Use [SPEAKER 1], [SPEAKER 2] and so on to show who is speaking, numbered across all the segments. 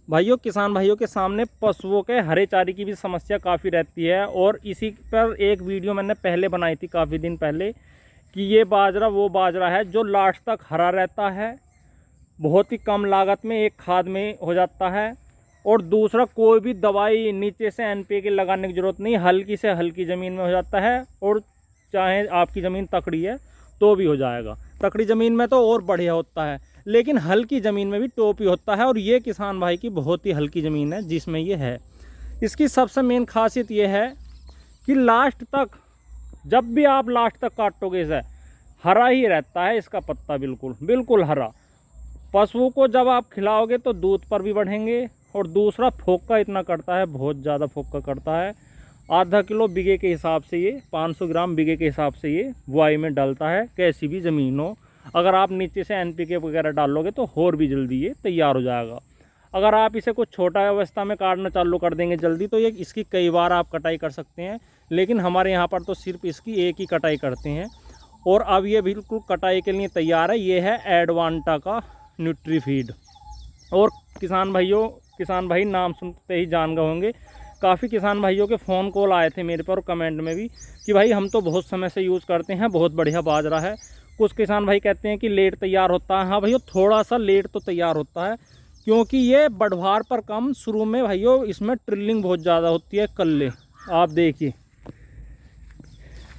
[SPEAKER 1] भाइयों, किसान भाइयों के सामने पशुओं के हरे चारे की भी समस्या काफ़ी रहती है। और इसी पर एक वीडियो मैंने पहले बनाई थी काफ़ी दिन पहले कि ये बाजरा वो बाजरा है जो लास्ट तक हरा रहता है, बहुत ही कम लागत में एक खाद में हो जाता है। और दूसरा, कोई भी दवाई नीचे से NPK लगाने की ज़रूरत नहीं, हल्की से हल्की ज़मीन में हो जाता है। और चाहे आपकी ज़मीन तकड़ी है तो भी हो जाएगा, तकड़ी ज़मीन में तो और बढ़िया होता है, लेकिन हल्की ज़मीन में भी टॉप ही होता है। और ये किसान भाई की बहुत ही हल्की ज़मीन है जिसमें ये है। इसकी सबसे मेन खासियत ये है कि लास्ट तक, जब भी आप लास्ट तक काटोगे इसे, हरा ही रहता है इसका पत्ता, बिल्कुल बिल्कुल हरा। पशुओं को जब आप खिलाओगे तो दूध पर भी बढ़ेंगे। और दूसरा, फोक्का इतना करता है, बहुत ज़्यादा फोक्का करता है। आधा किलो बीघे के हिसाब से ये 500 ग्राम बीघे के हिसाब से ये बुआई में डलता है, कैसी भी ज़मीन हो। अगर आप नीचे से NPK वगैरह डालोगे तो और भी जल्दी ये तैयार हो जाएगा। अगर आप इसे कुछ छोटा अवस्था में काटना चालू कर देंगे जल्दी, तो ये इसकी कई बार आप कटाई कर सकते हैं। लेकिन हमारे यहाँ पर तो सिर्फ इसकी एक ही कटाई करते हैं। और अब ये बिल्कुल कटाई के लिए तैयार है। ये है एडवांटा का न्यूट्रीफीड। और किसान भाई नाम सुनते ही जान गए होंगे। काफ़ी किसान भाइयों के फ़ोन कॉल आए थे मेरे पर, कमेंट में भी, कि भाई हम तो बहुत समय से यूज़ करते हैं, बहुत बढ़िया बाजरा है। कुछ किसान भाई कहते हैं कि लेट तैयार होता है। हाँ भैया, थोड़ा सा लेट तो तैयार होता है, क्योंकि ये बढ़वार पर कम, शुरू में भाइयों इसमें ट्रिलिंग बहुत ज़्यादा होती है। कल्ले आप देखिए,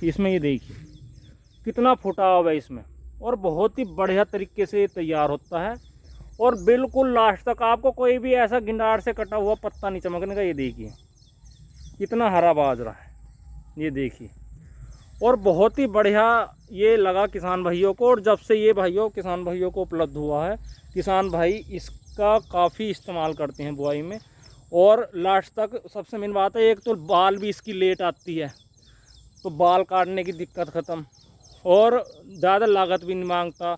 [SPEAKER 1] इसमें ये देखिए कितना फुटाव है इसमें, और बहुत ही बढ़िया तरीके से ये तैयार होता है। और बिल्कुल लास्ट तक आपको कोई भी ऐसा गिंडार से कटा हुआ पत्ता नहीं चमकने का। ये देखिए कितना हरा बाजरा है, ये देखिए। और बहुत ही बढ़िया ये लगा किसान भाइयों को। और जब से ये भाइयों किसान भाइयों को उपलब्ध हुआ है, किसान भाई इसका काफ़ी इस्तेमाल करते हैं बुआई में। और लास्ट तक सबसे मेन बात है, एक तो बाल भी इसकी लेट आती है, तो बाल काटने की दिक्कत ख़त्म, और ज़्यादा लागत भी नहीं मांगता।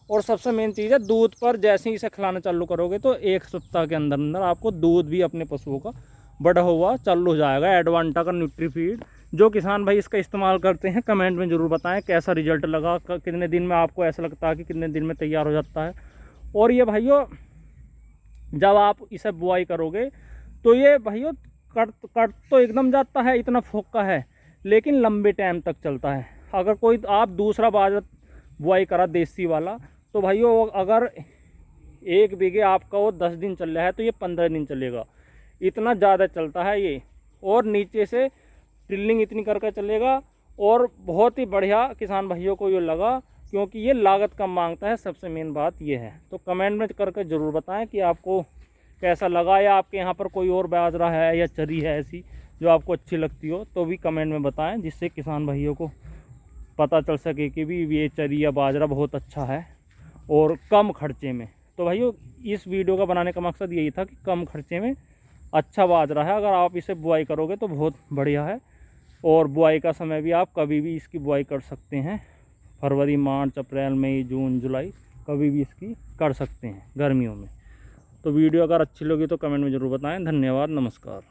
[SPEAKER 1] और सबसे मेन चीज़ है, दूध पर जैसे ही इसे खिलाना चालू करोगे तो एक सप्ताह के अंदर अंदर आपको दूध भी अपने पशुओं का बड़ा हुआ चालू हो जाएगा। एडवांटा का न्यूट्रीफीड, जो किसान भाई इसका इस्तेमाल करते हैं कमेंट में ज़रूर बताएं कैसा रिजल्ट लगा, कितने दिन में आपको ऐसा लगता है कि कितने दिन में तैयार हो जाता है। और ये भाइयों, जब आप इसे बुआई करोगे तो ये भाइयों कट तो एकदम जाता है, इतना फोक्का है, लेकिन लंबे टाइम तक चलता है। अगर कोई आप दूसरा बाजरा बुआई करा देसी वाला, तो भाइयों अगर 1 बीघे आपका वो 10 दिन चल रहा है तो ये 15 दिन चलेगा, इतना ज़्यादा चलता है ये। और नीचे से ड्रिलिंग इतनी करके चलेगा। और बहुत ही बढ़िया किसान भाइयों को ये लगा, क्योंकि ये लागत कम मांगता है, सबसे मेन बात ये है। तो कमेंट में करके ज़रूर बताएं कि आपको कैसा लगा, या आपके यहाँ पर कोई और बाजरा है या चरी है ऐसी जो आपको अच्छी लगती हो, तो भी कमेंट में बताएं, जिससे किसान भाइयों को पता चल सके कि भी ये चरी या बाजरा बहुत अच्छा है और कम खर्चे में। तो भाइयों, इस वीडियो का बनाने का मकसद यही था कि कम खर्चे में अच्छा बाजरा है, अगर आप इसे बुआई करोगे तो बहुत बढ़िया है। और बुआई का समय भी आप कभी भी इसकी बुआई कर सकते हैं, फरवरी, मार्च, अप्रैल, मई, जून, जुलाई, कभी भी इसकी कर सकते हैं गर्मियों में। तो वीडियो अगर अच्छी लगी तो कमेंट में ज़रूर बताएं। धन्यवाद, नमस्कार।